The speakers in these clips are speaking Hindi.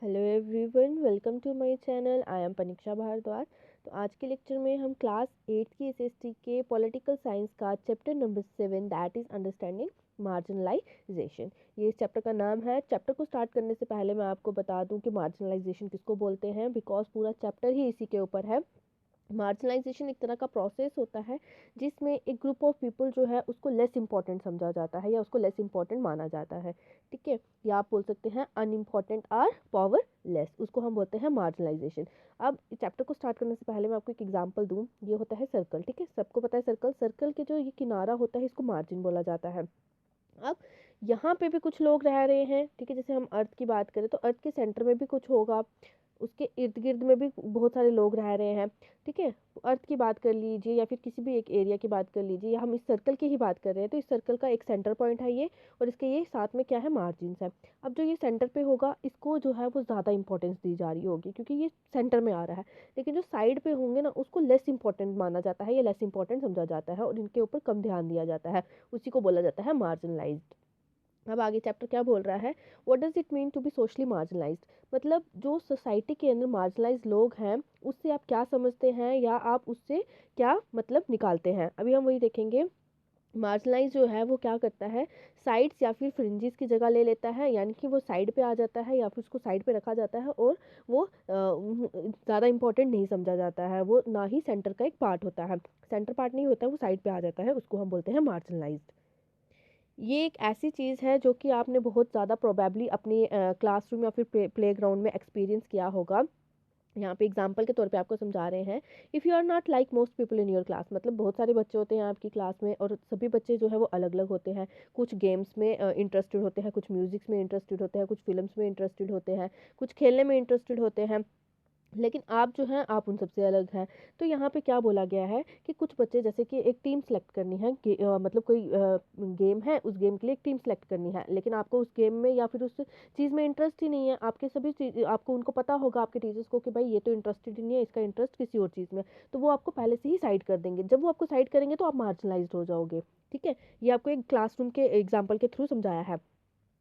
Hello everyone, welcome to my channel. I am Paniksha Bhardwaj. तो आज के लेक्चर में हम क्लास 8 की एसएसटी के पॉलिटिकल साइंस का chapter number 7 that is understanding marginalisation, ये इस चैप्टर का नाम है। चैप्टर को स्टार्ट करने से पहले मैं आपको बता दूं कि मार्जिनलाइजेशन किसको बोलते हैं, बिकॉज पूरा चैप्टर ही इसी के ऊपर है। मार्जिनलाइजेशन एक तरह का प्रोसेस होता है जिसमें एक ग्रुप ऑफ पीपल जो है उसको लेस इंपॉर्टेंट समझा जाता है या उसको लेस इंपॉर्टेंट माना जाता है। ठीक है, या आप बोल सकते हैं अनइम्पॉर्टेंट और पावरलेस, उसको हम बोलते हैं मार्जिनलाइजेशन। अब चैप्टर को स्टार्ट करने से पहले मैं आपको एक एग्जांपल दूं। ये होता है सर्कल। ठीक है, सबको पता है सर्कल। सर्कल के जो ये किनारा होता है इसको मार्जिन बोला जाता है। अब यहाँ पे भी कुछ लोग रह रहे हैं। ठीक है, जैसे हम अर्थ की बात करें तो अर्थ के सेंटर में भी कुछ होगा, उसके इर्द गिर्द में भी बहुत सारे लोग रह रहे हैं। ठीक है, अर्थ की बात कर लीजिए या फिर किसी भी एक एरिया की बात कर लीजिए, या हम इस सर्कल की ही बात कर रहे हैं तो इस सर्कल का एक सेंटर पॉइंट है ये, और इसके ये साथ में क्या है, मार्जिन है। अब जो ये सेंटर पे होगा इसको जो है वो ज़्यादा इंपॉर्टेंस दी जा रही होगी क्योंकि ये सेंटर में आ रहा है। लेकिन जो साइड पे होंगे ना उसको लेस इंपॉर्टेंट माना जाता है या लेस इंपॉर्टेंट समझा जाता है और इनके ऊपर कम ध्यान दिया जाता है। उसी को बोला जाता है मार्जिनलाइज्ड। अब आगे चैप्टर क्या बोल रहा है, what does it mean to be socially marginalised, मतलब जो सोसाइटी के अंदर मार्जिनलाइज लोग हैं उससे आप क्या समझते हैं या आप उससे क्या मतलब निकालते हैं। अभी हम वही देखेंगे। मार्जिनलाइज जो है वो क्या करता है, साइड्स या फिर फ्रिंजेस की जगह ले लेता है, यानी कि वो साइड पे आ जाता है या फिर उसको साइड पे रखा जाता है और वो ज़्यादा इंपॉर्टेंट नहीं समझा जाता है, वो ना ही सेंटर का एक पार्ट होता है, सेंटर पार्ट नहीं होता है, वो साइड पे आ जाता है, उसको हम बोलते हैं मार्जिनलाइज्ड। ये एक ऐसी चीज़ है जो कि आपने बहुत ज़्यादा प्रोबेबली अपनी क्लासरूम या फिर प्लेग्राउंड में एक्सपीरियंस किया होगा। यहाँ पे एग्जांपल के तौर पे आपको समझा रहे हैं। If you are not like most people in your class, मतलब बहुत सारे बच्चे होते हैं आपकी क्लास में और सभी बच्चे जो है वो अलग अलग होते हैं। कुछ गेम्स में इंटरेस्टेड होते हैं, कुछ म्यूजिक्स में इंटरेस्टेड होते हैं, कुछ फिल्म्स में इंटरेस्टेड होते हैं, कुछ खेलने में इंटरेस्टेड होते हैं, लेकिन आप जो हैं आप उन सबसे अलग हैं। तो यहाँ पे क्या बोला गया है कि कुछ बच्चे, जैसे कि एक टीम सेलेक्ट करनी है कि मतलब कोई गेम है, उस गेम के लिए एक टीम सेलेक्ट करनी है, लेकिन आपको उस गेम में या फिर उस चीज़ में इंटरेस्ट ही नहीं है। आपके सभी चीज़ आपको उनको पता होगा आपके टीचर्स को कि भाई ये तो इंटरेस्टेड ही नहीं है, इसका इंटरेस्ट किसी और चीज़ में, तो वो आपको पहले से ही साइड कर देंगे। जब वो आपको साइड करेंगे तो आप मार्जिनलाइज्ड हो जाओगे। ठीक है, ये आपको एक क्लासरूम के एग्जाम्पल के थ्रू समझाया है।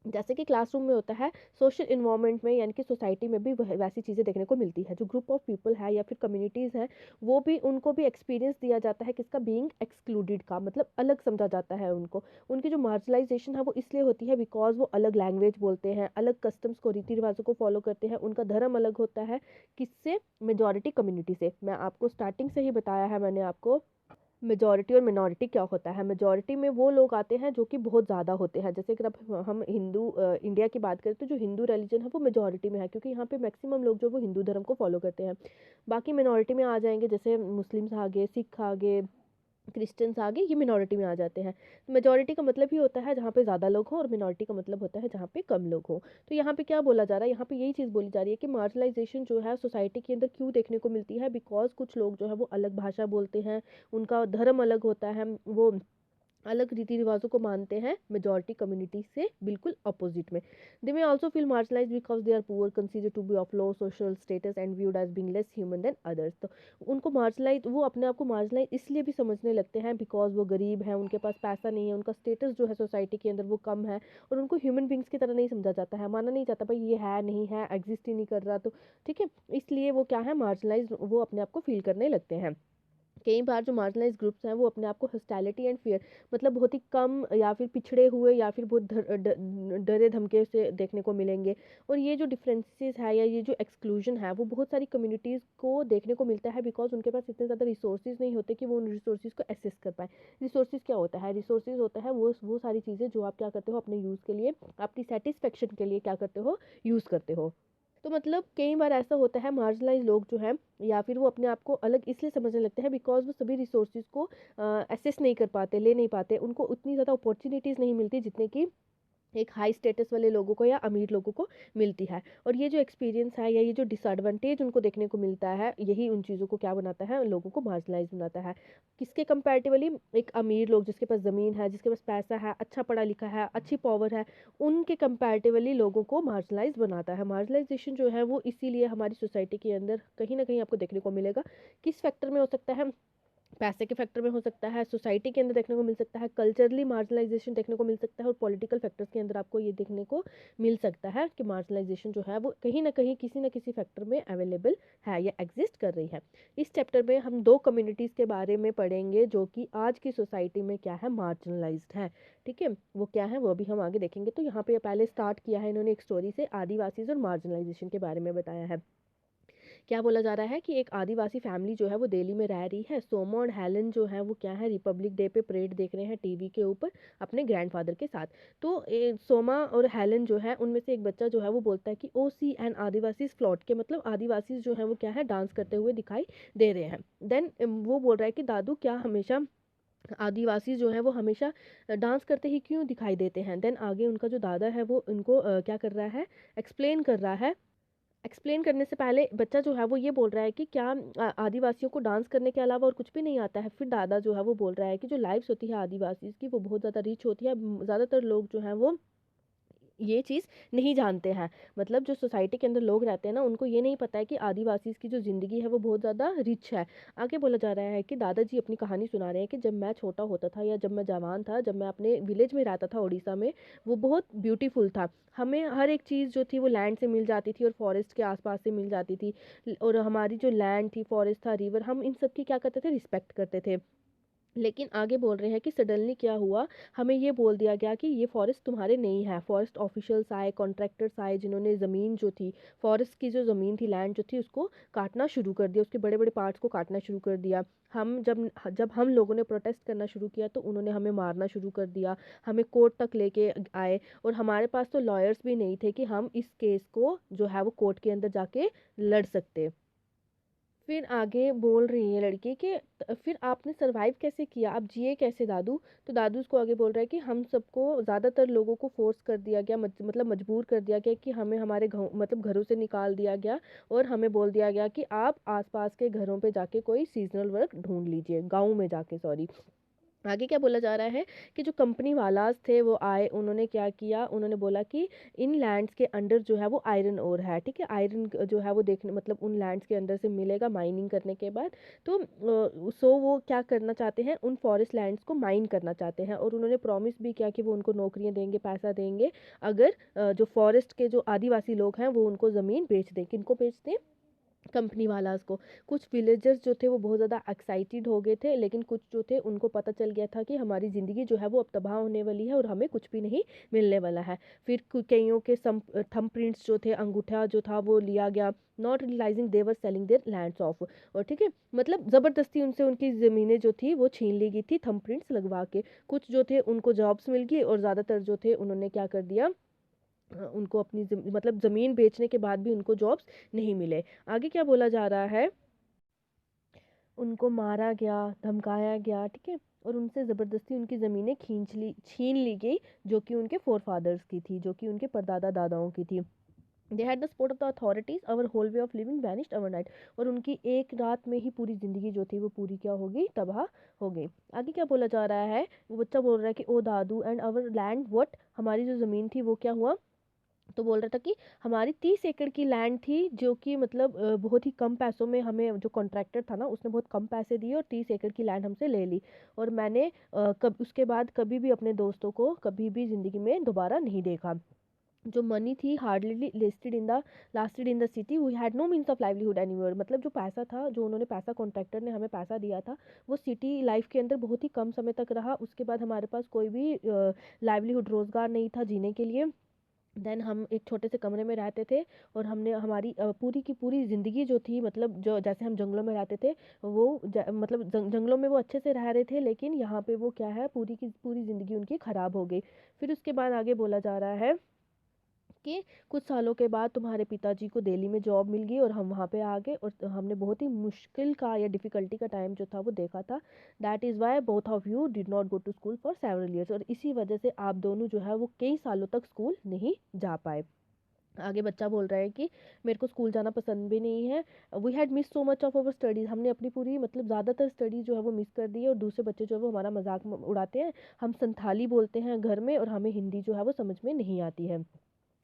जैसे कि क्लासरूम में होता है, सोशल इन्वायरमेंट में यानी कि सोसाइटी में भी वैसी चीज़ें देखने को मिलती है। जो ग्रुप ऑफ पीपल है या फिर कम्युनिटीज़ हैं वो भी, उनको भी एक्सपीरियंस दिया जाता है किसका, बीइंग एक्सक्लूडेड का, मतलब अलग समझा जाता है उनको। उनकी जो मार्जिनलाइजेशन है वो इसलिए होती है बिकॉज वो अलग लैंग्वेज बोलते हैं, अलग कस्टम्स को, रीति रिवाजों को फॉलो करते हैं, उनका धर्म अलग होता है किससे, मेजॉरिटी कम्युनिटी से। मैं आपको स्टार्टिंग से ही बताया है मैंने आपको मेजॉरिटी और मिनॉरिटी क्या होता है। मेजॉरिटी में वो लोग आते हैं जो कि बहुत ज़्यादा होते हैं, जैसे कि अब हम इंडिया की बात करें तो जो हिंदू रिलीजन है वो मेजॉरिटी में है क्योंकि यहाँ पे मैक्सिमम लोग जो वो हिंदू धर्म को फॉलो करते हैं। बाकी मिनॉरिटी में आ जाएंगे, जैसे मुस्लिम्स आ गए, सिख आ गए, क्रिश्चियंस आ गए, ये मिनॉरिटी में आ जाते हैं। मेजॉरिटी का मतलब ही होता है जहाँ पे ज़्यादा लोग हों और मिनॉरिटी का मतलब होता है जहाँ पे कम लोग हों। तो यहाँ पे क्या बोला जा रहा है, यहाँ पे यही चीज़ बोली जा रही है कि मार्जिनलाइजेशन जो है सोसाइटी के अंदर क्यों देखने को मिलती है, बिकॉज कुछ लोग जो है वो अलग भाषा बोलते हैं, उनका धर्म अलग होता है, वो अलग रीति रिवाजों को मानते हैं मेजॉरिटी कम्युनिटी से बिल्कुल अपोजिट में। They may also feel marginalise because they are poor, consider to be of low social status and viewed as being less human than others. तो उनको मार्जिनलाइज, वो अपने आप को मार्जिनलाइज इसलिए भी समझने लगते हैं बिकॉज वो गरीब हैं, उनके पास पैसा नहीं है, उनका स्टेटस जो है सोसाइटी के अंदर वो कम है, और उनको ह्यूमन बींग्स की तरह नहीं समझा जाता है, माना नहीं जाता भाई ये है नहीं है, एग्जिस्ट ही नहीं कर रहा। तो ठीक है, इसलिए वो क्या है, मार्जिनलाइज वो अपने आप को फील करने लगते हैं। कई बार जो मार्जिनलाइज ग्रुप्स हैं वो अपने आप को हॉस्टैलिटी एंड फियर, मतलब बहुत ही कम या फिर पिछड़े हुए या फिर बहुत डरे धमके से देखने को मिलेंगे। और ये जो डिफरेंसेस है या ये जो एक्सक्लूजन है वो बहुत सारी कम्युनिटीज़ को देखने को मिलता है बिकॉज उनके पास इतने ज़्यादा रिसोर्सेज नहीं होते कि वो उन रिसोर्सेज को एसेस कर पाए। रिसोर्सेज क्या होता है, रिसोर्सेज होता है वो सारी चीज़ें जो आप क्या करते हो अपने यूज़ के लिए, अपनी सेटिस्फेक्शन के लिए क्या करते हो, यूज़ करते हो। तो मतलब कई बार ऐसा होता है, मार्जिनलाइज लोग जो हैं या फिर वो अपने आप को अलग इसलिए समझने लगते हैं बिकॉज वो सभी रिसोर्सेज को एसेस नहीं कर पाते, ले नहीं पाते, उनको उतनी ज़्यादा अपॉर्चुनिटीज़ नहीं मिलती जितने कि एक हाई स्टेटस वाले लोगों को या अमीर लोगों को मिलती है। और ये जो एक्सपीरियंस है या ये जो डिसएडवांटेज उनको देखने को मिलता है, यही उन चीज़ों को क्या बनाता है, लोगों को मार्जिनलाइज बनाता है। किसके कंपैरेटिवली, एक अमीर लोग जिसके पास ज़मीन है, जिसके पास पैसा है, अच्छा पढ़ा लिखा है, अच्छी पावर है, उनके कंपैरेटिवली लोगों को मार्जिनलाइज बनाता है। मार्जिनलाइजेशन जो है वो इसीलिए हमारी सोसाइटी के अंदर कहीं ना कहीं आपको देखने को मिलेगा। किस फैक्टर में हो सकता है, पैसे के फैक्टर में हो सकता है, सोसाइटी के अंदर देखने को मिल सकता है, कल्चरली मार्जिनलाइजेशन देखने को मिल सकता है, और पॉलिटिकल फैक्टर्स के अंदर आपको ये देखने को मिल सकता है कि मार्जिनलाइजेशन जो है वो कहीं ना कहीं किसी न किसी फैक्टर में अवेलेबल है या एग्जिस्ट कर रही है। इस चैप्टर में हम दो कम्युनिटीज़ के बारे में पढ़ेंगे जो कि आज की सोसाइटी में क्या है, मार्जिनलाइज्ड है। ठीक है, वो क्या है वो भी हम आगे देखेंगे। तो यहाँ पे पहले स्टार्ट किया है इन्होंने एक स्टोरी से, आदिवासीज और मार्जिनलाइजेशन के बारे में बताया है। क्या बोला जा रहा है कि एक आदिवासी फैमिली जो है वो दिल्ली में रह रही है। सोमा और हेलन जो है वो क्या है, रिपब्लिक डे पे परेड देख रहे हैं टीवी के ऊपर अपने ग्रैंडफादर के साथ। तो सोमा और हेलन जो है उनमें से एक बच्चा जो है वो बोलता है कि ओ सी एंड आदिवासी फ्लॉट के, मतलब आदिवासी जो है वो क्या है, डांस करते हुए दिखाई दे रहे हैं। देन वो बोल रहा है कि दादू क्या हमेशा आदिवासी जो है वो हमेशा डांस करते ही क्यों दिखाई देते हैं। देन आगे उनका जो दादा है वो उनको क्या कर रहा है, एक्सप्लेन कर रहा है। एक्सप्लेन करने से पहले बच्चा जो है वो ये बोल रहा है कि क्या आदिवासियों को डांस करने के अलावा और कुछ भी नहीं आता है। फिर दादा जो है वो बोल रहा है कि जो लाइफ्स होती है आदिवासी की वो बहुत ज़्यादा रिच होती है, ज़्यादातर लोग जो हैं वो ये चीज़ नहीं जानते हैं। मतलब जो सोसाइटी के अंदर लोग रहते हैं ना, उनको ये नहीं पता है कि आदिवासी की जो ज़िंदगी है वो बहुत ज़्यादा रिच है। आगे बोला जा रहा है कि दादाजी अपनी कहानी सुना रहे हैं कि जब मैं छोटा होता था या जब मैं जवान था, जब मैं अपने विलेज में रहता था उड़ीसा में, वो बहुत ब्यूटीफुल था। हमें हर एक चीज़ जो थी वो लैंड से मिल जाती थी और फॉरेस्ट के आसपास से मिल जाती थी। और हमारी जो लैंड थी, फॉरेस्ट था, रिवर, हम इन सब की क्या करते थे, रिस्पेक्ट करते थे। लेकिन आगे बोल रहे हैं कि सडनली क्या हुआ, हमें ये बोल दिया गया कि ये फॉरेस्ट तुम्हारे नहीं है। फॉरेस्ट ऑफिशियल्स आए, कॉन्ट्रैक्टर्स आए, जिन्होंने ज़मीन जो थी, फॉरेस्ट की जो ज़मीन थी, लैंड जो थी, उसको काटना शुरू कर दिया, उसके बड़े बड़े पार्ट्स को काटना शुरू कर दिया। हम जब जब हम लोगों ने प्रोटेस्ट करना शुरू किया तो उन्होंने हमें मारना शुरू कर दिया, हमें कोर्ट तक लेके आए, और हमारे पास तो लॉयर्स भी नहीं थे कि हम इस केस को जो है वो कोर्ट के अंदर जाके लड़ सकते। फिर आगे बोल रही है लड़की कि फिर आपने सरवाइव कैसे किया, आप जिए कैसे दादू। तो दादू उसको आगे बोल रहा है कि हम सबको, ज़्यादातर लोगों को फोर्स कर दिया गया, मतलब मजबूर कर दिया गया कि हमें हमारे मतलब घरों से निकाल दिया गया, और हमें बोल दिया गया कि आप आसपास के घरों पे जाके कोई सीजनल वर्क ढूंढ लीजिए, गाँव में जाके, सॉरी। आगे क्या बोला जा रहा है कि जो कंपनी वालाज थे वो आए, उन्होंने क्या किया, उन्होंने बोला कि इन लैंड्स के अंडर जो है वो आयरन ओर है। ठीक है, आयरन जो है वो देखने, मतलब उन लैंड्स के अंदर से मिलेगा माइनिंग करने के बाद। तो सो वो क्या करना चाहते हैं, उन फॉरेस्ट लैंड्स को माइन करना चाहते हैं, और उन्होंने प्रॉमिस भी किया कि वो उनको नौकरियां देंगे, पैसा देंगे, अगर जो फॉरेस्ट के जो आदिवासी लोग हैं वो उनको ज़मीन बेच दें। किनको बेच दें, कंपनी वालास को। कुछ विलेजर्स जो थे वो बहुत ज़्यादा एक्साइटेड हो गए थे, लेकिन कुछ जो थे उनको पता चल गया था कि हमारी ज़िंदगी जो है वो अब तबाह होने वाली है और हमें कुछ भी नहीं मिलने वाला है। फिर कईयों के सम थंब प्रिंट्स जो थे, अंगूठा जो था वो लिया गया, not realising they were selling their lands off. और ठीक है, मतलब ज़बरदस्ती उनसे उनकी ज़मीनें जो थी वो छीन ली गई थी थंब प्रिंट्स लगवा के। कुछ जो थे उनको जॉब्स मिल गई, और ज़्यादातर जो थे उन्होंने क्या कर दिया, उनको अपनी मतलब ज़मीन बेचने के बाद भी उनको जॉब्स नहीं मिले। आगे क्या बोला जा रहा है, उनको मारा गया, धमकाया गया, ठीक है, और उनसे ज़बरदस्ती उनकी ज़मीनें छीन ली गई, जो कि उनके फोर फादर्स की थी, जो कि उनके परदादा दादाओं की थी। They had the support of the authorities, our whole way of living vanished overnight. और उनकी एक रात में ही पूरी ज़िंदगी जो थी वो पूरी क्या हो गई, तबाह हो गई। आगे क्या बोला जा रहा है, वो बच्चा बोल रहा है कि ओ दादू एंड अवर लैंड व्हाट, हमारी जो ज़मीन थी वो क्या हुआ। तो बोल रहा था कि हमारी 30 एकड़ की लैंड थी, जो कि मतलब बहुत ही कम पैसों में, हमें जो कॉन्ट्रैक्टर था ना उसने बहुत कम पैसे दिए और 30 एकड़ की लैंड हमसे ले ली। और मैंने कब उसके बाद कभी भी अपने दोस्तों को कभी भी ज़िंदगी में दोबारा नहीं देखा। जो मनी थी hardly lasted in the city, we had no means of livelihood anywhere. मतलब जो पैसा था, जो उन्होंने पैसा, कॉन्ट्रैक्टर ने हमें पैसा दिया था, वो सिटी लाइफ के अंदर बहुत ही कम समय तक रहा। उसके बाद हमारे पास कोई भी लाइवलीहुड, रोज़गार नहीं था जीने के लिए। देन हम एक छोटे से कमरे में रहते थे, और हमने हमारी पूरी की पूरी ज़िंदगी जो थी, मतलब जो जैसे हम जंगलों में रहते थे, वो मतलब जंगलों में वो अच्छे से रह रहे थे, लेकिन यहाँ पे वो क्या है, पूरी की पूरी ज़िंदगी उनकी ख़राब हो गई। फिर उसके बाद आगे बोला जा रहा है कि कुछ सालों के बाद तुम्हारे पिताजी को दिल्ली में जॉब मिल गई और हम वहाँ पे आ गए, और हमने बहुत ही मुश्किल का या डिफ़िकल्टी का टाइम जो था वो देखा था। That is why both of you did not go to school for several years. और इसी वजह से आप दोनों जो है वो कई सालों तक स्कूल नहीं जा पाए। आगे बच्चा बोल रहा है कि मेरे को स्कूल जाना पसंद भी नहीं है, we had miss so much of our studies, हमने अपनी पूरी, मतलब ज़्यादातर स्टडीज़ जो है वो मिस कर दी है। और दूसरे बच्चे जो है वो हमारा उड़ाते हैं। हम संथाली बोलते हैं घर में, और हमें हिंदी जो है वो समझ में नहीं आती है।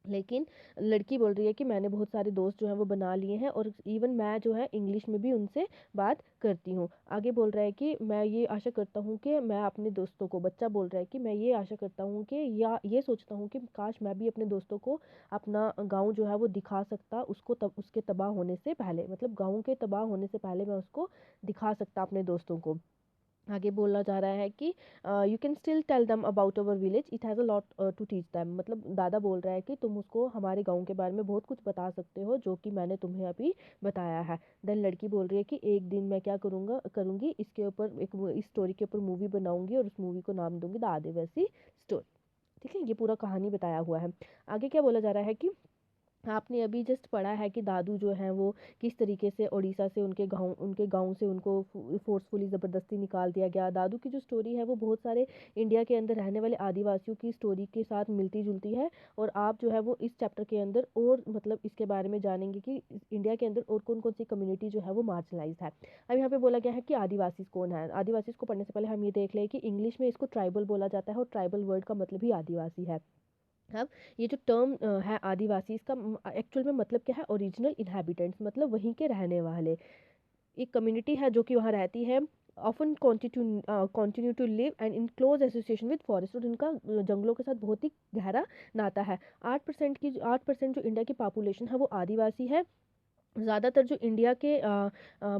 लेकिन लड़की बोल रही है कि मैंने बहुत सारे दोस्त जो हैं वो बना लिए हैं और इवन मैं जो है इंग्लिश में भी उनसे बात करती हूँ। आगे बोल रहा है कि मैं ये आशा करता हूँ कि मैं अपने दोस्तों को, बच्चा बोल रहा है कि मैं ये आशा करता हूँ कि, या ये सोचता हूँ कि काश मैं भी अपने दोस्तों को अपना गाँव जो है वो दिखा सकता, उसको तब उसके तबाह होने से पहले, मतलब गाँव के तबाह होने से पहले मैं उसको दिखा सकता अपने दोस्तों को। आगे बोला जा रहा है कि you can still tell them about our village, it has a lot to teach them. मतलब दादा बोल रहा है कि तुम उसको हमारे गांव के बारे में बहुत कुछ बता सकते हो जो कि मैंने तुम्हें अभी बताया है। देन लड़की बोल रही है कि एक दिन मैं क्या करूँगी इसके ऊपर एक इस स्टोरी के ऊपर मूवी बनाऊंगी और उस मूवी को नाम दूंगी द आदिवासी स्टोरी। ठीक है, ये पूरा कहानी बताया हुआ है। आगे क्या बोला जा रहा है कि आपने अभी जस्ट पढ़ा है कि दादू जो हैं वो किस तरीके से उड़ीसा से उनके गांव से उनको फोर्सफुली ज़बरदस्ती निकाल दिया गया। दादू की जो स्टोरी है वो बहुत सारे इंडिया के अंदर रहने वाले आदिवासियों की स्टोरी के साथ मिलती जुलती है। और आप जो है वो इस चैप्टर के अंदर और मतलब इसके बारे में जानेंगे कि इंडिया के अंदर और कौन कौन सी कम्युनिटी जो है वो मार्जिनलाइज है। अब यहाँ पे बोला गया है कि आदिवासी कौन है। आदिवासी को पढ़ने से पहले हम ये देख लें कि इंग्लिश में इसको ट्राइबल बोला जाता है और ट्राइबल वर्ड का मतलब ही आदिवासी है। अब ये जो टर्म है आदिवासी, इसका एक्चुअल में मतलब क्या है, ओरिजिनल इनहेबिटेंट्स, मतलब वहीं के रहने वाले। एक कम्युनिटी है जो कि वहाँ रहती है, often continue to live and in close association with forest, और इनका जंगलों के साथ बहुत ही गहरा नाता है। 8% जो इंडिया की पॉपुलेशन है वो आदिवासी है। ज़्यादातर जो इंडिया के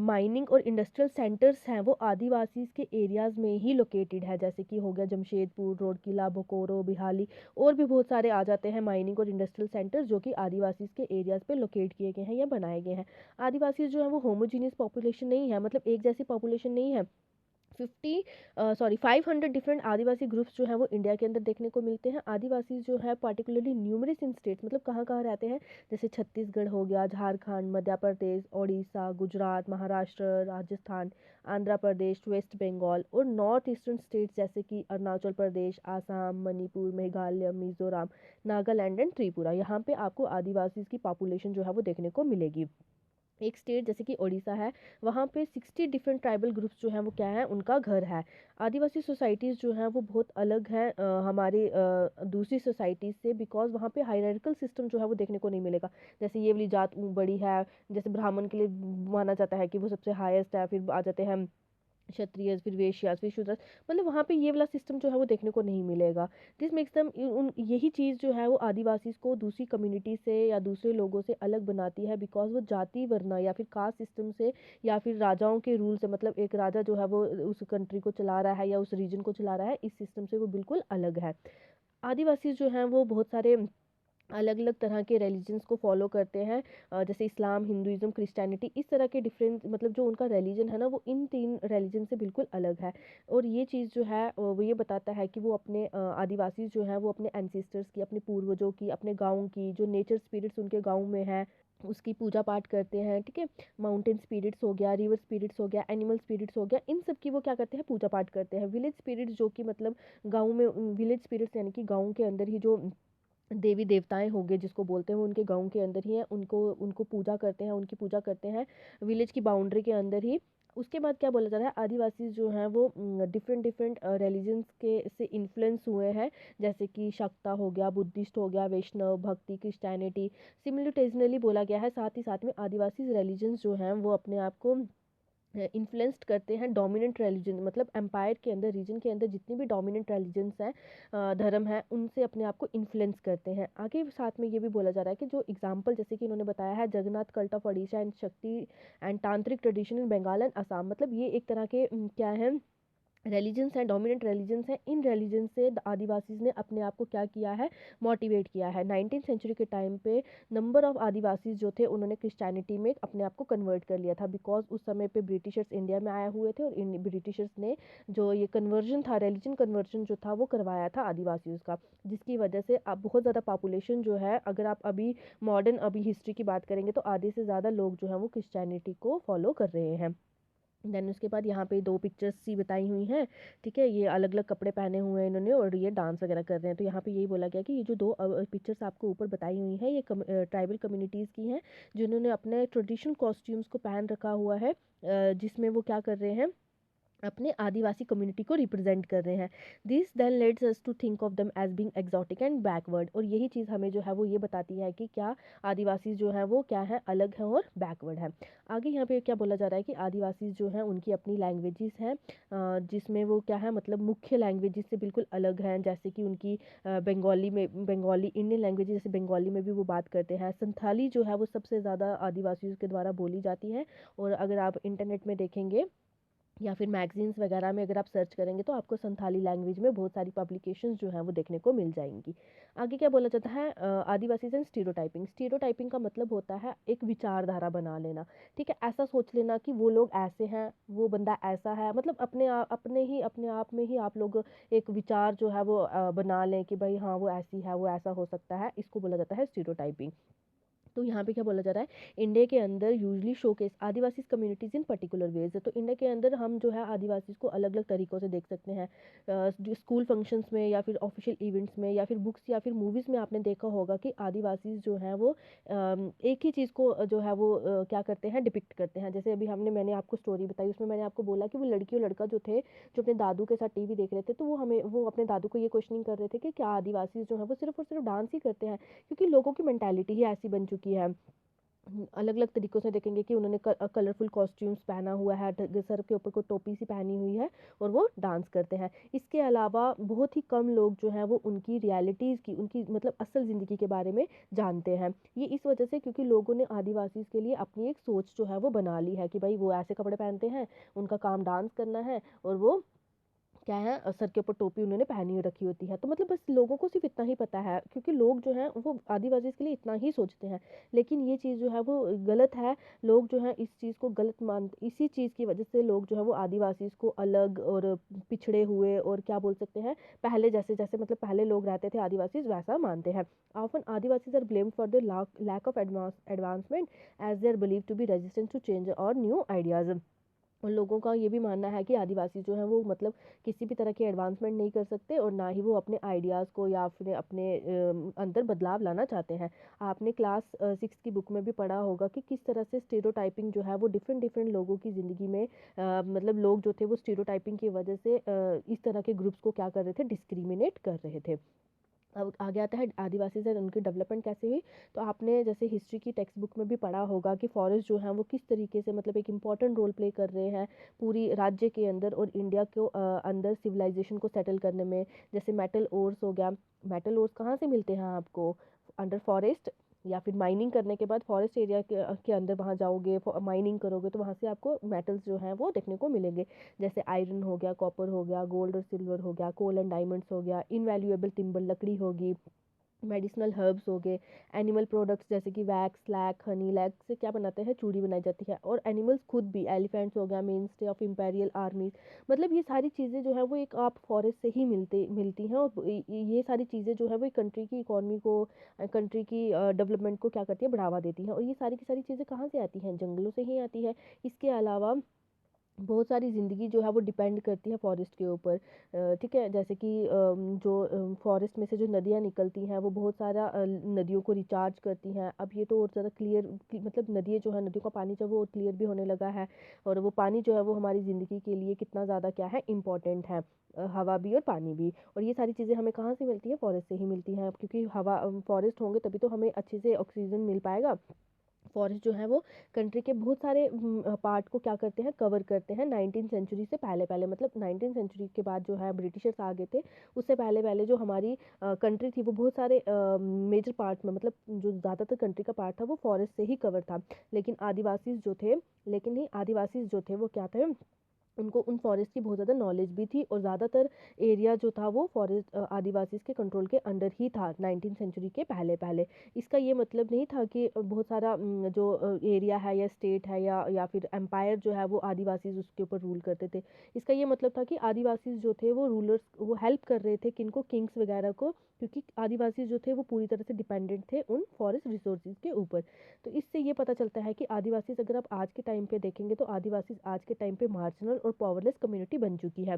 माइनिंग और इंडस्ट्रियल सेंटर्स हैं वो आदिवासी के एरियाज़ में ही लोकेटेड है, जैसे कि हो गया जमशेदपुर, रोडकिला, बोकोरो, बिहाली, और भी बहुत सारे आ जाते हैं माइनिंग और इंडस्ट्रियल सेंटर्स जो कि आदिवासी के एरियाज़ पे लोकेट किए गए हैं या बनाए गए हैं। आदिवासी जो है वो होमोजीनियस पॉपुलेशन नहीं है, मतलब एक जैसी पॉपुलेशन नहीं है। 500 डिफरेंट आदिवासी ग्रुप्स जो हैं वो इंडिया के अंदर देखने को मिलते हैं। आदिवासी जो है पार्टिकुलरली न्यूमरस इन स्टेट्स, मतलब कहाँ कहाँ रहते हैं, जैसे छत्तीसगढ़ हो गया, झारखंड, मध्य प्रदेश, उड़ीसा, गुजरात, महाराष्ट्र, राजस्थान, आंध्र प्रदेश, वेस्ट बंगाल, और नॉर्थ ईस्टर्न स्टेट्स जैसे कि अरुणाचल प्रदेश, आसाम, मणिपुर, मेघालय, मिजोरम, नागालैंड एंड त्रिपुरा। यहाँ पे आपको आदिवासी की पॉपुलेशन जो है वो देखने को मिलेगी। एक स्टेट जैसे कि उड़ीसा है, वहाँ पे 60 डिफरेंट ट्राइबल ग्रुप्स जो हैं वो क्या है, उनका घर है। आदिवासी सोसाइटीज़ जो हैं वो बहुत अलग हैं हमारे दूसरी सोसाइटीज़ से, बिकॉज वहाँ पे हायरार्किकल सिस्टम जो है वो देखने को नहीं मिलेगा। जैसे ये वाली जात बड़ी है, जैसे ब्राह्मण के लिए माना जाता है कि वो सबसे हाईएस्ट है, फिर आ जाते हैं क्षत्रिय, फिर वैश्यास, फिर शूद्र, मतलब वहाँ पे ये वाला सिस्टम जो है वो देखने को नहीं मिलेगा। दिस मेक्स दम उन यही चीज़ जो है वो आदिवासी को दूसरी कम्युनिटी से या दूसरे लोगों से अलग बनाती है, बिकॉज वो जाति वरना या फिर कास्ट सिस्टम से या फिर राजाओं के रूल से, मतलब एक राजा जो है वो उस कंट्री को चला रहा है या उस रीजन को चला रहा है, इस सिस्टम से वो बिल्कुल अलग है। आदिवासी जो हैं वो बहुत सारे अलग अलग तरह के रिलीजन्स को फॉलो करते हैं, जैसे इस्लाम, हिंदुइज्म, क्रिश्चियनिटी, इस तरह के डिफरेंट, मतलब जो उनका रिलीजन है ना वो इन तीन रिलीजन से बिल्कुल अलग है। और ये चीज़ जो है वो ये बताता है कि वो अपने आदिवासी जो है वो अपने एंसेस्टर्स की, अपने पूर्वजों की, अपने गाँव की, जो नेचर स्पिरिट्स उनके गाँव में है उसकी पूजा पाठ करते हैं। ठीक है, माउंटेन स्पिरिट्स हो गया, रिवर स्पिरिट्स हो गया, एनिमल स्पिरिट्स हो गया, इन सब की वो क्या करते हैं, पूजा पाठ करते हैं। विलेज स्पिरिट्स जो कि मतलब गाँव में, विलेज स्पिरिट्स यानी कि गाँव के अंदर ही जो देवी देवताएं हो गए जिसको बोलते हैं, वो उनके गांव के अंदर ही हैं, उनको उनको पूजा करते हैं, उनकी पूजा करते हैं विलेज की बाउंड्री के अंदर ही। उसके बाद क्या बोला जा रहा है, आदिवासी जो हैं वो डिफरेंट डिफरेंट रिलीजन्स के से इन्फ्लुएंस हुए हैं, जैसे कि शाक्ता हो गया, बुद्धिस्ट हो गया, वैष्णव, भक्ति, क्रिश्चियनिटी, सिमिलिटेजनली बोला गया है। साथ ही साथ में आदिवासी रिलीजन्स जो हैं वो अपने आप को इन्फ्लुएंस्ड करते हैं डोमिनेंट रिलीजन, मतलब एम्पायर के अंदर, रीजन के अंदर जितनी भी डोमिनेंट रिलीजन्स हैं, धर्म है, उनसे अपने आप को इन्फ्लुएंस करते हैं। आगे साथ में ये भी बोला जा रहा है कि जो एग्जांपल जैसे कि इन्होंने बताया है, Jagannath cult of Odisha and Shakti and tantric tradition in Bengal and Assam, मतलब ये एक तरह के क्या है, रिलीजन्स हैं, डोमिनेंट रिलीजन्स हैं। इन रिलीजन से आदिवासीज ने अपने आप को क्या किया है, मोटिवेट किया है। 19th सेंचुरी के टाइम पे नंबर ऑफ आदिवासीज जो थे उन्होंने क्रिश्चियनिटी में अपने आप को कन्वर्ट कर लिया था, बिकॉज उस समय पे ब्रिटिशर्स इंडिया में आए हुए थे, और ब्रिटिशर्स ने जो ये कन्वर्जन था, रिलीजन कन्वर्जन जो था वो करवाया था आदिवासियों का, जिसकी वजह से अब बहुत ज़्यादा पॉपुलेशन जो है, अगर आप अभी मॉडर्न अभी हिस्ट्री की बात करेंगे तो आधे से ज़्यादा लोग जो हैं वो क्रिश्चियनिटी को फॉलो कर रहे हैं। देन उसके बाद यहाँ पे दो पिक्चर्स सी बताई हुई हैं। ठीक है, ये अलग अलग कपड़े पहने हुए हैं इन्होंने और ये डांस वगैरह कर रहे हैं। तो यहाँ पे यही बोला गया कि ये जो दो पिक्चर्स आपको ऊपर बताई हुई हैं, ये ट्राइबल कम्युनिटीज़ की हैं, जिन्होंने अपने ट्रेडिशनल कॉस्ट्यूम्स को पहन रखा हुआ है, जिसमें वो क्या कर रहे हैं, अपने आदिवासी कम्युनिटी को रिप्रेजेंट कर रहे हैं। This then let's us to think of them as being exotic and backward, और यही चीज़ हमें जो है वो ये बताती है कि क्या आदिवासी जो है वो क्या है, अलग है और बैकवर्ड है। आगे यहाँ पे क्या बोला जा रहा है कि आदिवासी जो है उनकी अपनी लैंग्वेजेस हैं, जिसमें वो क्या है मतलब मुख्य लैंग्वेजेस से बिल्कुल अलग हैं, जैसे कि उनकी बंगाली में, बंगाली इंडियन लैंग्वेज जैसे बंगाली में भी वो बात करते हैं। संथाली जो है वो सबसे ज़्यादा आदिवासियों के द्वारा बोली जाती है, और अगर आप इंटरनेट में देखेंगे या फिर मैगजीन्स वगैरह में अगर आप सर्च करेंगे तो आपको संथाली लैंग्वेज में बहुत सारी पब्लिकेशंस जो हैं वो देखने को मिल जाएंगी। आगे क्या बोला जाता है, आदिवासीज एंड स्टीरियोटाइपिंग। स्टीरियोटाइपिंग का मतलब होता है एक विचारधारा बना लेना, ठीक है, ऐसा सोच लेना कि वो लोग ऐसे हैं, वो बंदा ऐसा है, मतलब अपने आप में ही आप लोग एक विचार जो है वो बना लें कि भाई हाँ वो ऐसी है, वो ऐसा हो सकता है, इसको बोला जाता है स्टीरियोटाइपिंग। तो यहाँ पे क्या बोला जा रहा है, इंडिया के अंदर usually showcase Adivasi communities in particular ways. तो इंडिया के अंदर हम जो है आदिवासी को अलग अलग तरीक़ों से देख सकते हैं, जो स्कूल फंक्शंस में या फिर ऑफिशियल इवेंट्स में या फिर बुक्स या फिर मूवीज़ में आपने देखा होगा कि आदिवासी जो हैं वो एक ही चीज़ को जो है वो क्या करते हैं, डिपिक्ट करते हैं। जैसे अभी मैंने आपको स्टोरी बताई, उसमें मैंने आपको बोला कि वो लड़की और लड़का जो थे, जो अपने दादू के साथ टीवी देख रहे थे, तो वो अपने दादू को ये क्वेश्चनिंग कर रहे थे कि क्या आदिवासी जो है वो सिर्फ और सिर्फ डांस ही करते हैं, क्योंकि लोगों की मेंटालिटी ही ऐसी बन चुकी है। अलग अलग तरीक़ों से देखेंगे कि उन्होंने कलरफुल कॉस्ट्यूम्स पहना हुआ है, सर के ऊपर कोई टोपी सी पहनी हुई है, और वो डांस करते हैं। इसके अलावा बहुत ही कम लोग जो हैं वो उनकी रियलिटीज़ की, उनकी मतलब असल ज़िंदगी के बारे में जानते हैं। ये इस वजह से क्योंकि लोगों ने आदिवासी के लिए अपनी एक सोच जो है वो बना ली है कि भाई वो ऐसे कपड़े पहनते हैं, उनका काम डांस करना है, और वो क्या है, सर के ऊपर टोपी उन्होंने पहनी हुई रखी होती है। तो मतलब बस लोगों को सिर्फ इतना ही पता है, क्योंकि लोग जो हैं वो आदिवासी के लिए इतना ही सोचते हैं। लेकिन ये चीज़ जो है वो गलत है। लोग जो हैं इस चीज़ को गलत मानते, इसी चीज़ की वजह से लोग जो है वो आदिवासी को अलग और पिछड़े हुए, और क्या बोल सकते हैं, पहले जैसे जैसे मतलब पहले लोग रहते थे आदिवासी वैसा मानते हैं। Often Adivasis are blamed for the lack of advancement as they are believe to be resistant to change और न्यू आइडियाज़। उन लोगों का ये भी मानना है कि आदिवासी जो हैं वो मतलब किसी भी तरह की एडवांसमेंट नहीं कर सकते, और ना ही वो अपने आइडियाज़ को या फिर अपने अंदर बदलाव लाना चाहते हैं। आपने क्लास 6 की बुक में भी पढ़ा होगा कि किस तरह से स्टीरियोटाइपिंग जो है वो डिफरेंट डिफरेंट लोगों की ज़िंदगी में मतलब लोग जो थे वो स्टीरियोटाइपिंग की वजह से इस तरह के ग्रुप्स को क्या कर रहे थे, डिस्क्रिमिनेट कर रहे थे। अब आगे आता है आदिवासी से उनकी डेवलपमेंट कैसे हुई। तो आपने जैसे हिस्ट्री की टेक्स्ट बुक में भी पढ़ा होगा कि फॉरेस्ट जो है वो किस तरीके से मतलब एक इम्पॉर्टेंट रोल प्ले कर रहे हैं पूरी राज्य के अंदर और इंडिया को अंदर सिविलाइजेशन को सेटल करने में। जैसे मेटल ओर्स हो गया, मेटल ओर्स कहाँ से मिलते हैं आपको, अंडर फॉरेस्ट, या फिर माइनिंग करने के बाद फॉरेस्ट एरिया के अंदर वहाँ जाओगे, माइनिंग करोगे तो वहाँ से आपको मेटल्स जो हैं वो देखने को मिलेंगे। जैसे आयरन हो गया, कॉपर हो गया, गोल्ड और सिल्वर हो गया, कोल एंड डायमंड्स हो गया, इनवैल्यूएबल टिम्बर लकड़ी होगी, मेडिसिनल हर्ब्स हो गए, एनिमल प्रोडक्ट्स जैसे कि वैक्स, लैक, हनी, लैक से क्या बनाते हैं, चूड़ी बनाई जाती है। और एनिमल्स खुद भी, एलिफेंट्स हो गया, मेन स्टे ऑफ इम्पेरियल आर्मीज, मतलब ये सारी चीज़ें जो है वो एक आप फॉरेस्ट से ही मिलती हैं। और ये सारी चीज़ें जो है वो कंट्री की इकॉनमी को, कंट्री की डेवलपमेंट को क्या करती है, बढ़ावा देती हैं। और ये सारी की सारी चीज़ें कहाँ से आती हैं, जंगलों से ही आती है। इसके अलावा बहुत सारी ज़िंदगी जो है वो डिपेंड करती है फॉरेस्ट के ऊपर, ठीक है। जैसे कि जो फॉरेस्ट में से जो नदियाँ निकलती हैं वो बहुत सारा नदियों को रिचार्ज करती हैं। अब ये तो और ज़्यादा क्लियर मतलब नदियाँ जो है, नदियों का पानी जो है वो क्लियर भी होने लगा है, और वो पानी जो है वो हमारी ज़िंदगी के लिए कितना ज़्यादा क्या है, इम्पॉर्टेंट है, हवा भी और पानी भी। और ये सारी चीज़ें हमें कहाँ से मिलती है, फॉरेस्ट से ही मिलती हैं, क्योंकि हवा फॉरेस्ट होंगे तभी तो हमें अच्छे से ऑक्सीजन मिल पाएगा। फॉरेस्ट जो है वो कंट्री के बहुत सारे पार्ट को क्या करते हैं, कवर करते हैं। 19 सेंचुरी से पहले पहले, मतलब 19 सेंचुरी के बाद जो है ब्रिटिशर्स आ गए थे, उससे पहले पहले जो हमारी कंट्री थी वो बहुत सारे मेजर पार्ट में, मतलब जो ज़्यादातर कंट्री का पार्ट था वो फॉरेस्ट से ही कवर था। लेकिन आदिवासी जो थे, लेकिन ही आदिवासी जो थे वो क्या थे, उनको उन फॉरेस्ट की बहुत ज़्यादा नॉलेज भी थी, और ज़्यादातर एरिया जो था वो फॉरेस्ट आदिवासी के कंट्रोल के अंडर ही था 19 सेंचुरी के पहले पहले। इसका ये मतलब नहीं था कि बहुत सारा जो एरिया है या स्टेट है या फिर एम्पायर जो है वो आदिवासी उसके ऊपर रूल करते थे। इसका ये मतलब था कि आदिवासी जो थे वो रूलर्स, वो हेल्प कर रहे थे किनको, किंग्स वगैरह को, क्योंकि आदिवासी जो थे वो पूरी तरह से डिपेंडेंट थे उन फॉरेस्ट रिसोर्सेज के ऊपर। तो इससे ये पता चलता है कि आदिवासी अगर आप आज के टाइम पे देखेंगे तो आदिवासी आज के टाइम पे मार्जिनल और पावरलेस कम्युनिटी बन चुकी है।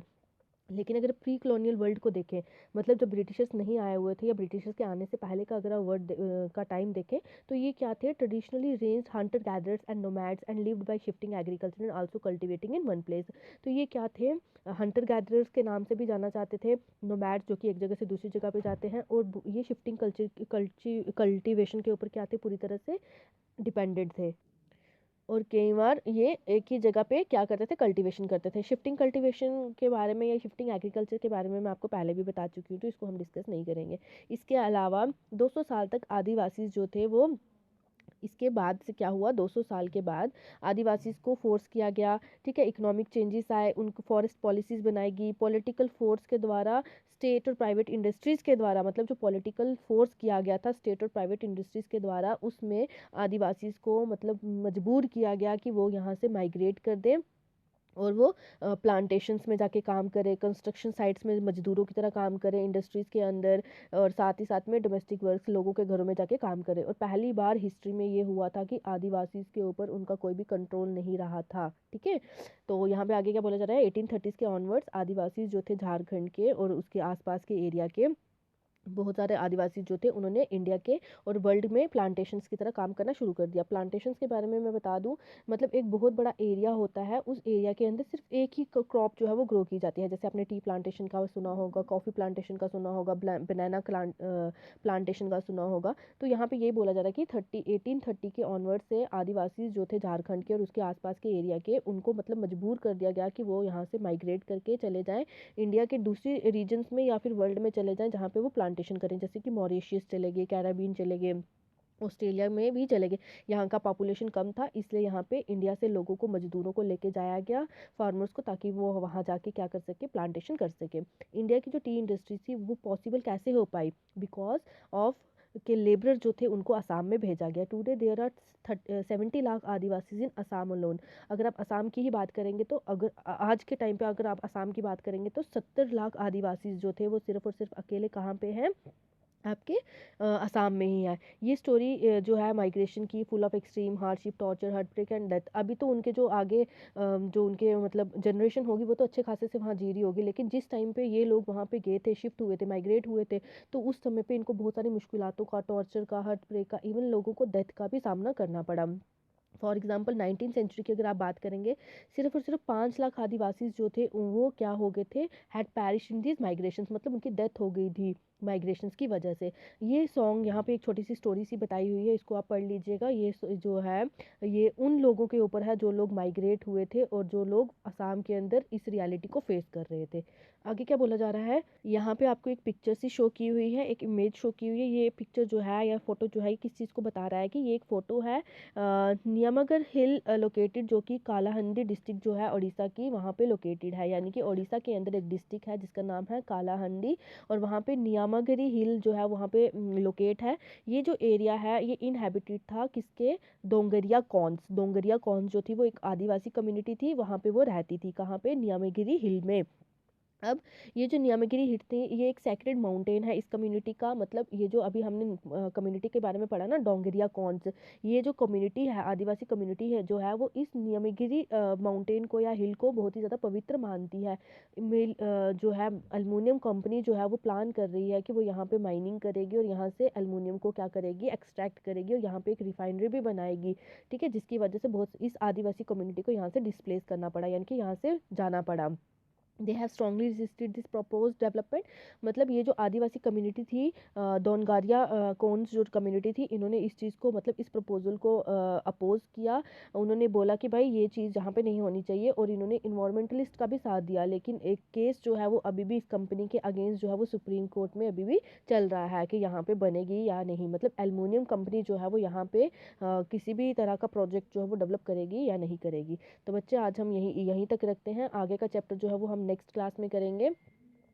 लेकिन अगर प्री कॉलोनियल वर्ल्ड को देखें, मतलब जब ब्रिटिशर्स नहीं आए हुए थे या ब्रिटिशर्स के आने से पहले का अगर आप वर्ल्ड का टाइम देखें, तो ये क्या थे, traditionally ranged Hunter gatherers and nomads and lived bye shifting agriculture and also cultivating in one place. तो ये क्या थे, हंटर गैदरर्स के नाम से भी जाना जाते थे, नोमैड्स जो कि एक जगह से दूसरी जगह पे जाते हैं, और ये शिफ्टिंग कल्टिवेशन के ऊपर क्या थे, पूरी तरह से डिपेंडेंट थे। और कई बार ये एक ही जगह पे क्या करते थे, कल्टीवेशन करते थे। शिफ्टिंग कल्टीवेशन के बारे में या शिफ्टिंग एग्रीकल्चर के बारे में मैं आपको पहले भी बता चुकी हूँ, तो इसको हम डिस्कस नहीं करेंगे। इसके अलावा 200 साल तक आदिवासी जो थे वो, इसके बाद से क्या हुआ, 200 साल के बाद आदिवासीज को फोर्स किया गया, ठीक है, इकोनॉमिक चेंजेस आए, उनको फॉरेस्ट पॉलिसीज बनाई गई, पॉलिटिकल फोर्स के द्वारा, स्टेट और प्राइवेट इंडस्ट्रीज़ के द्वारा, मतलब जो पॉलिटिकल फोर्स किया गया था स्टेट और प्राइवेट इंडस्ट्रीज़ के द्वारा, उसमें आदिवासीज को मतलब मजबूर किया गया कि वो यहाँ से माइग्रेट कर दें और वो प्लांटेशंस में जाके काम करे, कंस्ट्रक्शन साइट्स में मजदूरों की तरह काम करे, इंडस्ट्रीज़ के अंदर, और साथ ही साथ में डोमेस्टिक वर्क्स लोगों के घरों में जाके काम करे। और पहली बार हिस्ट्री में ये हुआ था कि आदिवासीज़ के ऊपर उनका कोई भी कंट्रोल नहीं रहा था, ठीक है। तो यहाँ पे आगे क्या बोला जा रहा है, 1830s के ऑनवर्ड्स आदिवासी जो थे झारखंड के और उसके आसपास के एरिया के, बहुत सारे आदिवासी जो थे उन्होंने इंडिया के और वर्ल्ड में प्लांटेशंस की तरह काम करना शुरू कर दिया। प्लांटेशंस के बारे में मैं बता दूं, मतलब एक बहुत बड़ा एरिया होता है, उस एरिया के अंदर सिर्फ एक ही क्रॉप जो है वो ग्रो की जाती है। जैसे आपने टी प्लांटेशन का सुना होगा, कॉफ़ी प्लांटेशन का सुना होगा, बनाना प्लांटेशन का सुना होगा। तो यहाँ पे ये बोला जा रहा है कि 1830 के ऑनवर्ड से आदिवासी जो थे झारखंड के और उसके आसपास के एरिया के, उनको मतलब मजबूर कर दिया गया कि वो यहाँ से माइग्रेट करके चले जाएँ इंडिया के दूसरी रीजन्स में या फिर वर्ल्ड में चले जाएँ जहाँ पे वो प्लांटेशन करें, जैसे कि मॉरिशियस चले गए, कैराबीन चले गए, ऑस्ट्रेलिया में भी चले गए। यहाँ का पॉपुलेशन कम था, इसलिए यहाँ पे इंडिया से लोगों को, मजदूरों को लेके जाया गया, फार्मर्स को, ताकि वो वहाँ जाके क्या कर सके, प्लांटेशन कर सके। इंडिया की जो टी इंडस्ट्री थी वो पॉसिबल कैसे हो पाई, बिकॉज ऑफ के लेबर जो थे उनको असम में भेजा गया। Today there are 70 lakh Adivasi in Assam alone. अगर आप असम की ही बात करेंगे तो अगर आज के टाइम पे अगर आप असम की बात करेंगे तो 70 लाख आदिवासी जो थे वो सिर्फ और सिर्फ अकेले कहाँ पे हैं, आपके असम में ही है। ये स्टोरी जो है माइग्रेशन की, full of extreme hardship, torture, heartbreak and death. अभी तो उनके जो आगे जो उनके मतलब जनरेशन होगी वो तो अच्छे खासे से वहाँ जी रही होगी, लेकिन जिस टाइम पे ये लोग वहाँ पे गए थे, शिफ्ट हुए थे, माइग्रेट हुए थे, तो उस समय पे इनको बहुत सारी मुश्किलातों का, टॉर्चर का, हार्टब्रेक का, इवन लोगों को डेथ का भी सामना करना पड़ा। फॉर एग्जाम्पल 19th सेंचुरी की अगर आप बात करेंगे, सिर्फ और सिर्फ 5 लाख आदिवासी जो थे वो क्या हो गए थे, had parish in this migration, मतलब उनकी डेथ हो गई थी माइग्रेशंस की वजह से। ये सॉन्ग यहाँ पे एक छोटी सी स्टोरी सी बताई हुई है, इसको आप पढ़ लीजिएगा। ये जो है ये उन लोगों के ऊपर है जो लोग माइग्रेट हुए थे और जो लोग असम के अंदर इस रियलिटी को फेस कर रहे थे। आगे क्या बोला जा रहा है, यहाँ पे आपको एक पिक्चर सी शो की हुई है, एक इमेज शो की हुई है। ये पिक्चर जो है या फोटो जो है किस चीज़ को बता रहा है, कि ये एक फ़ोटो है नियमगर हिल लोकेटेड, जो कि कालाहंडी डिस्ट्रिक्ट जो है उड़ीसा की, वहाँ पे लोकेटेड है। यानी कि उड़ीसा के अंदर एक डिस्ट्रिक्ट है जिसका नाम है कालाहंडी, और वहाँ पे नियामागिरी हिल जो है वहाँ पे लोकेट है। ये जो एरिया है ये इनहेबिटेड था किसके, डोंगरिया कॉन्स जो थी वो एक आदिवासी कम्युनिटी थी, वहाँ पे वो रहती थी, कहाँ पे, नियामागिरी हिल में। अब ये जो नियामगिरी हिल थी ये एक सेक्रेड माउंटेन है इस कम्युनिटी का, मतलब ये जो अभी हमने कम्युनिटी के बारे में पढ़ा ना, डोंगरिया कॉन्स, ये जो कम्युनिटी है, आदिवासी कम्युनिटी है जो है, वो इस नियामगिरी माउंटेन को या हिल को बहुत ही ज़्यादा पवित्र मानती है। जो है अल्मुनियम कंपनी जो है वो प्लान कर रही है कि वो यहाँ पे माइनिंग करेगी और यहाँ से अल्मुनियम को क्या करेगी, एक्सट्रैक्ट करेगी, और यहाँ पे एक रिफाइनरी भी बनाएगी, ठीक है, जिसकी वजह से बहुत इस आदिवासी कम्युनिटी को यहाँ से डिस्प्लेस करना पड़ा, यानी कि यहाँ से जाना पड़ा। They have strongly resisted this propose development. मतलब ये जो आदिवासी कम्युनिटी थी, डोनगारिया कौन्स जो कम्युनिटी थी, इन्होंने इस चीज़ को, मतलब इस प्रपोजल को अपोज किया। उन्होंने बोला कि भाई ये चीज़ यहाँ पे नहीं होनी चाहिए, और इन्होंने इन्वायरमेंटलिस्ट का भी साथ दिया। लेकिन एक केस जो है वो अभी भी इस कंपनी के अगेंस्ट जो है वो सुप्रीम कोर्ट में अभी भी चल रहा है कि यहाँ पे बनेगी या नहीं, मतलब एल्युमिनियम कंपनी जो है वो यहाँ पे किसी भी तरह का प्रोजेक्ट जो है वो डेवलप करेगी या नहीं करेगी। तो बच्चे आज हम यहीं तक रखते हैं, आगे का चैप्टर जो है वो हम नेक्स्ट क्लास में करेंगे,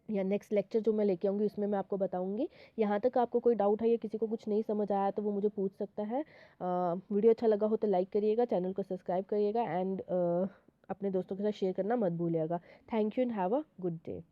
या नेक्स्ट लेक्चर जो मैं लेके आऊँगी उसमें मैं आपको बताऊँगी। यहाँ तक आपको कोई डाउट है या किसी को कुछ नहीं समझ आया तो वो मुझे पूछ सकता है। वीडियो अच्छा लगा हो तो लाइक करिएगा, चैनल को सब्सक्राइब करिएगा, एंड अपने दोस्तों के साथ शेयर करना मत भूलिएगा। Thank you and have a good day.